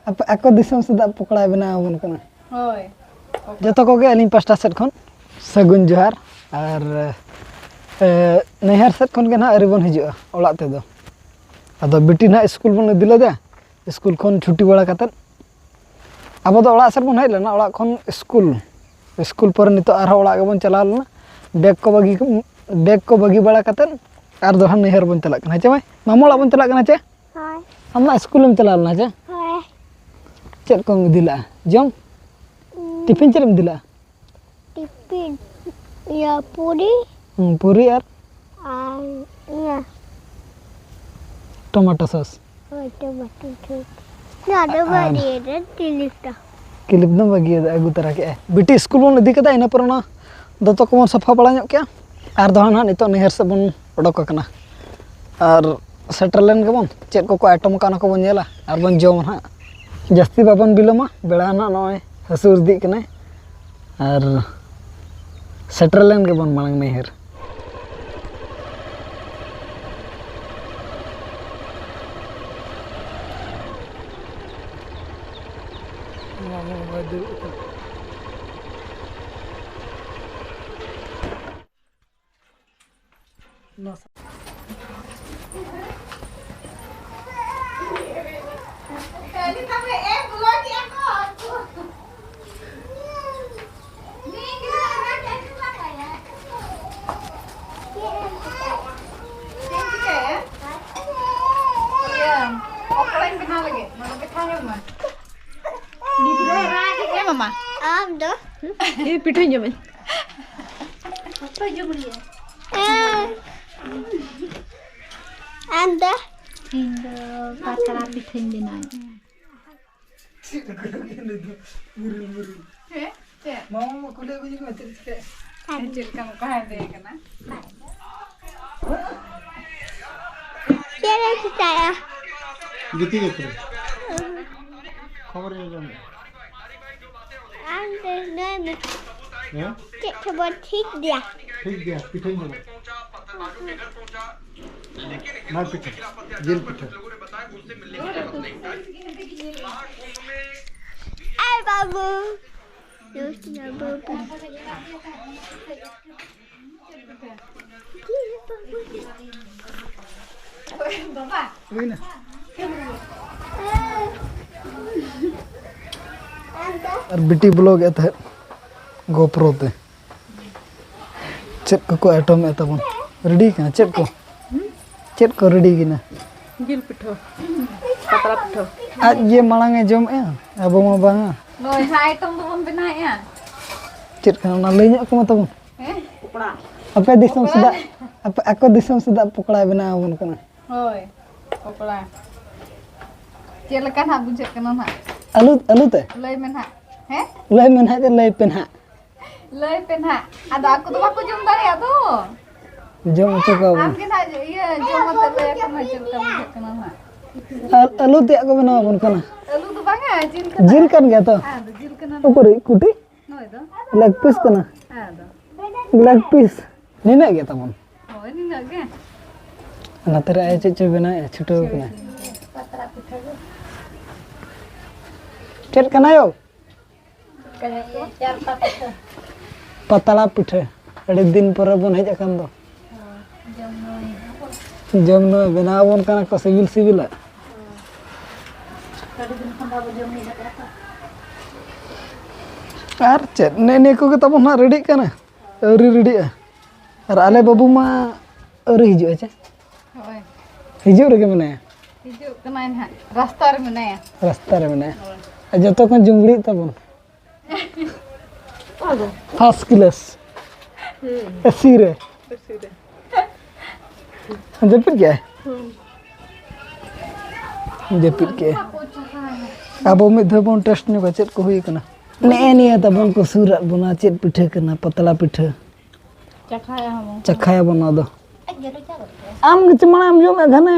ako disam sedak pokla bena abon kana hoi joto koge alin pasta set khon sagun johar ar nehar set khon ge na aribon hijua olak te do ado biti na school bon dila da school khon chuti bala katat abo do olak set bon hej lena olak khon school por nito ar olak ge bon chalal na bag ko bagi bala katat ar do han nehar bon chalak kana che mai mamol abon chalak kana che Hai. amna school em chalal na che Hai. chet ko dila jom tiffin chem dila Tiffin. Ya puri. puri ar Ya. tomato sauce Oh, tomato. Nah, ada bagi ada tilita. kilip dam bagi agu tara ke biti school bon idi kada ina porona doto ko mon safa bala nyok kya ar do na nito nehar se bon odok kana ar settlen ke bon chet ko item kana ko bon nyela ar bon jom ha jasti babon biloma bela na noy hasur di kana ar settlen ke bon malang nehar mama Ada. ini pitu jom Apa juga dia? Anda. Indo patara pitu dinai mama kule ko juga chet ke cil kamu kah deh kana Siapa kita ya? gitu gitu खबर है जम Anda nama ya cek coba ठीक dia. ठीक दिया पिठे में ना पिठे jail पिठे Babu. Terusnya babu. वही ना और बिटी ब्लॉग आता है गोप्रो ते चेक को आइटम है तब रेडी का चेक को रेडी की ना jil pitu patara pitu आज ये मांगे जम है अब mau bang Rồi hai item tu pun benar ya. चेक का ना ले nya ko tब Pukula. apa disam sudah apa aku disam sudah pukla bena abon kana Hoi. Pukula. Cik lekan hak buncit kena hak. alu te Lei men hak. He? lay men ha lay pen ha Lei pen hak. Ada aku tu aku jom dari tu. jom cakap Amkin hak iya jom mata lei aku nak cik lekan buncit kena hak. alu te aku bena abon kana Lalu tu bangga jin kena. jil kan gaya to Ada jil kena. ऊपर कुटी No itu. leg piece kana Ada. leg piece nina gaya tabon Oh ini nak ke? ना तेरा ऐसे चुप बना है छुटो बना चेट कना यो Kaya tu. Jar patah. पतला पिठे अड़े दिन पर बन है जखन दो Jom noi. जम न बना बन कना को सिविल सिविल Tadi jom kena jom ni nak apa? यार चेट ने ने को के तब ना रेडी कना अरी रेडी और आले बाबू मा अरी हिजु है Hoi. हिजु रे के मने Hijuk kena hak. Rastar mana ya? रास्ता रे मने जतो कन जुंगड़ी तबन फर्स्ट क्लास एसी रे जपित क्या है जपित क्या है अब में धबन टेस्ट ने बचत को हुई कना ने ने तबन को सूरत बना चेत पिठे कना पतला पिठे Cakaya kamu. चखाया बना दो आम के चमड़ा आम जो में घने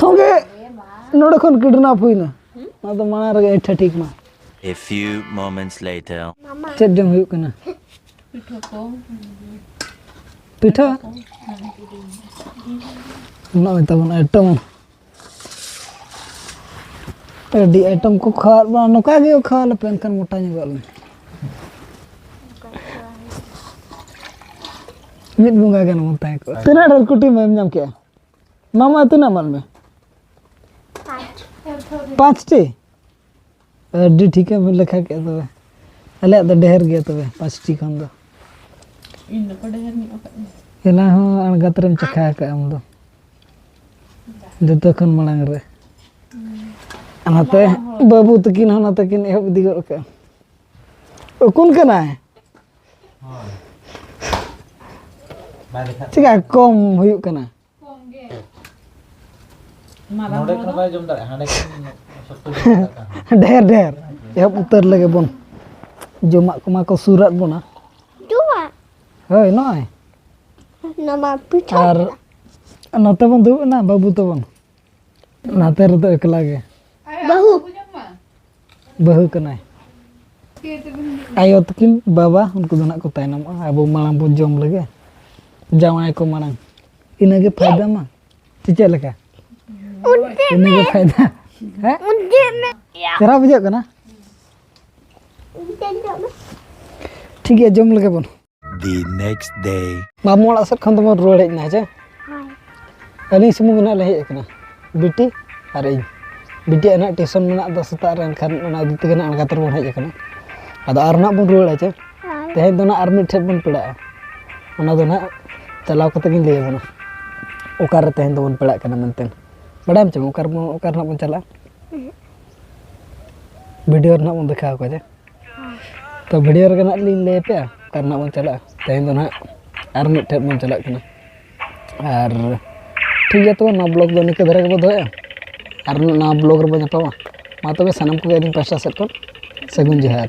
संगे नोडे खन किडनैप हुई ना ना तो माना रे एठा ठीक ना A few moments later. चेत जम हुई कना Pitu ko. पिठा ना तबन आइटम ᱟᱹᱰᱤ ᱟᱭᱴᱮᱢ ᱠᱚ ᱠᱷᱟᱣᱟᱣ ᱵᱚᱱᱟ ᱱᱚᱝᱠᱟ ᱜᱮ ᱠᱷᱟᱣᱟᱣ ᱞᱮᱯᱮ ᱮᱱᱠᱷᱟᱱ ᱢᱚᱴᱟ ᱧᱚᱜᱚᱜ ᱟᱞᱮ ᱢᱤᱫ ᱵᱚᱸᱜᱟ ᱜᱟᱱ ᱵᱚᱱ ᱛᱟᱦᱮᱸ ᱠᱚᱜᱼᱟ ᱛᱤᱱᱟᱹᱜ ᱰᱷᱮᱨ ᱠᱩᱴᱤᱢ ᱮᱢ ᱧᱟᱢ ᱠᱮᱜᱼᱟ ᱢᱟᱢᱟ ᱛᱤᱱᱟᱹᱜ ᱮᱢᱟᱫ ᱢᱮ 5ᱴᱤ ᱟᱹᱰᱤ ᱴᱷᱤᱠᱮᱢ ᱞᱮᱠᱷᱟ ᱠᱮᱜᱼᱟ ᱛᱚᱵᱮ ᱟᱞᱮᱭᱟᱜ ᱫᱚ ᱰᱷᱮᱨ ᱜᱮᱭᱟ ᱛᱚᱵᱮ 5ᱴᱤ ᱠᱷᱚᱱ ᱫᱚ ᱤᱧ ᱫᱚ ᱰᱷᱮᱨ ᱧᱚᱜ ᱟᱠᱟᱫ ᱮᱱᱟ ᱦᱚᱸ ᱟᱬᱜᱟᱛ ᱨᱮᱢ ᱪᱟᱠᱷᱟ ᱟᱠᱟᱫ ᱟᱢ ᱫᱚ ᱡᱚᱛᱚ ᱠᱷᱚᱱ ᱢᱟᱲᱟᱝ ᱨᱮ ᱚᱱᱟᱛᱮ ᱵᱟᱹᱵᱩ ᱛᱟᱹᱠᱤᱱ ᱦᱚᱸ ᱚᱱᱟᱛᱮᱠᱤᱱ ᱮᱦᱚᱵ ᱤᱫᱤ ᱜᱚᱫ ᱠᱟᱜᱼᱟ ᱩᱠᱩᱱ ᱠᱟᱱᱟᱭ ᱪᱮᱠᱟ ᱠᱚᱢ ᱦᱩᱭᱩᱜ ᱠᱟᱱᱟ ᱠᱚᱢ ᱜᱮ ᱰᱷᱮᱨ ᱮᱦᱚᱵ ᱩᱛᱟᱹᱨ ᱞᱮᱜᱮ ᱵᱚᱱ ᱡᱚᱢᱟᱜ ᱠᱚᱢᱟ ᱠᱚ ᱥᱩᱨᱟᱫ ᱵᱚᱱᱟ Dua. ᱦᱳᱭ ᱱᱚᱜᱼᱚᱭ Nama pizza. ᱟᱨ ᱱᱚᱛᱮ ᱵᱚᱱ ᱫᱩᱲᱩᱵ ᱮᱱᱟ ᱵᱟᱹᱵᱩ ᱛᱟᱵᱚᱱ ᱱᱟᱛᱮ ᱨᱮᱫᱚ ᱮᱠᱞᱟ ᱜᱮ Bahu. ᱵᱟᱹᱦᱩ ᱠᱟᱱᱟᱭ ᱟᱭᱳ ᱛᱟᱹᱠᱤᱱ ᱵᱟᱵᱟ ᱩᱱᱠᱩ ᱫᱚ ᱱᱟᱜ ᱠᱚ ᱛᱟᱭᱱᱚᱢᱚᱜᱼᱟ ᱟᱵᱚ ᱢᱟᱲᱟᱝ ᱵᱚᱱ ᱡᱚᱢ ᱞᱮᱜᱮ ᱡᱟᱶᱟᱭ ko ᱢᱟᱲᱟᱝ ᱤᱱᱟᱹᱜᱮ ᱯᱷᱟᱭᱫᱟ ᱢᱟ ᱪᱮᱫ ᱞᱮᱠᱟ ᱤᱱᱟᱹᱜᱮ ᱯᱷᱟᱭᱫᱟ ᱦᱮᱸ ᱪᱮᱦᱨᱟ ᱵᱩᱡᱷᱟᱹᱜ ᱠᱟᱱᱟ ᱴᱷᱤक ᱜᱮᱭᱟ ᱡᱚᱢ ᱞᱮᱜᱮ ᱵᱚᱱ The next day. ᱢᱟᱢू ᱚᱲᱟᱜ ᱥᱮᱫ ᱠᱷᱚᱱ ᱫᱚᱵᱚᱱ ᱨᱩᱣᱟᱹᱲ ᱦᱮᱡ ᱮᱱᱟ ᱦᱮᱸ ᱪᱮ ᱟᱹᱞᱤᱧ ᱥᱩᱢᱩᱝ ᱜᱮ ᱱᱟᱜ ᱞᱮ ᱦᱮᱡ ᱟᱠᱟᱱᱟ ᱵᱤᱴᱤ ᱟᱨ ᱤᱧ ᱵᱤᱴᱤᱭᱟᱜ ᱱᱟᱜ ᱴᱤᱭᱩᱥᱚᱱ ᱢᱮᱱᱟᱜ ᱫᱚ ᱥᱮᱛᱟᱜ ᱨᱮ ᱮᱱᱠᱷᱟन ᱚᱱᱟ ᱤᱫᱤ ᱛᱮᱜᱮ ᱱᱟᱜ ᱟᱬᱜᱟᱛ ᱨᱮᱵᱚᱱ ᱦᱮᱡ ᱟᱠᱟᱱᱟ ᱟᱫᱚ ᱟᱨ ᱱᱟᱜ ᱵᱚᱱ ᱨᱩᱣᱟᱹᱲᱟ ᱪᱮ ᱛᱮᱦᱮᱧ ᱫᱚ ᱱᱟᱜ ᱟᱨ ᱢᱤᱫ ᱴᱷᱮᱱ ᱵᱚᱱ ᱯᱮᱲᱟᱜᱼᱟ ᱚᱱᱟ ᱫᱚ ᱱᱟᱜ ᱪᱟᱞᱟᱣ ᱠᱟᱛᱮ ᱜᱤᱧ ᱞᱟᱹᱭ ᱟᱵᱚᱱᱟ ᱚᱠᱟᱨᱮ ᱛᱮᱦᱮᱧ ᱫᱚᱵᱚᱱ ᱯᱮᱲᱟᱜ ᱠᱟᱱᱟ ᱢᱮᱱᱛᱮ ᱵᱟᱰᱟᱭᱟᱢ ᱪᱮ ᱚᱠᱟᱨᱮ ᱱᱟᱜ ᱵᱚᱱ ᱪᱟᱞᱟᱜᱼᱟ ᱵᱷᱤᱰᱤᱭᱳ ᱨᱮ ᱱᱟᱜ ᱵᱚᱱ ᱫᱮᱠᱷᱟᱣ ᱠᱚᱣᱟ ᱪᱮ तो वीडियो रे नहाग लिंग लay पे करना बन चला तेहन दो ना आर मिट ठेप बन चला कना आर ठीक है तो ना ब्लॉग दो निके धरे के बदो आर ना ब्लॉग रे बन पावा मा तबे सनम को दिन पासा सेट को सगुन जोहार।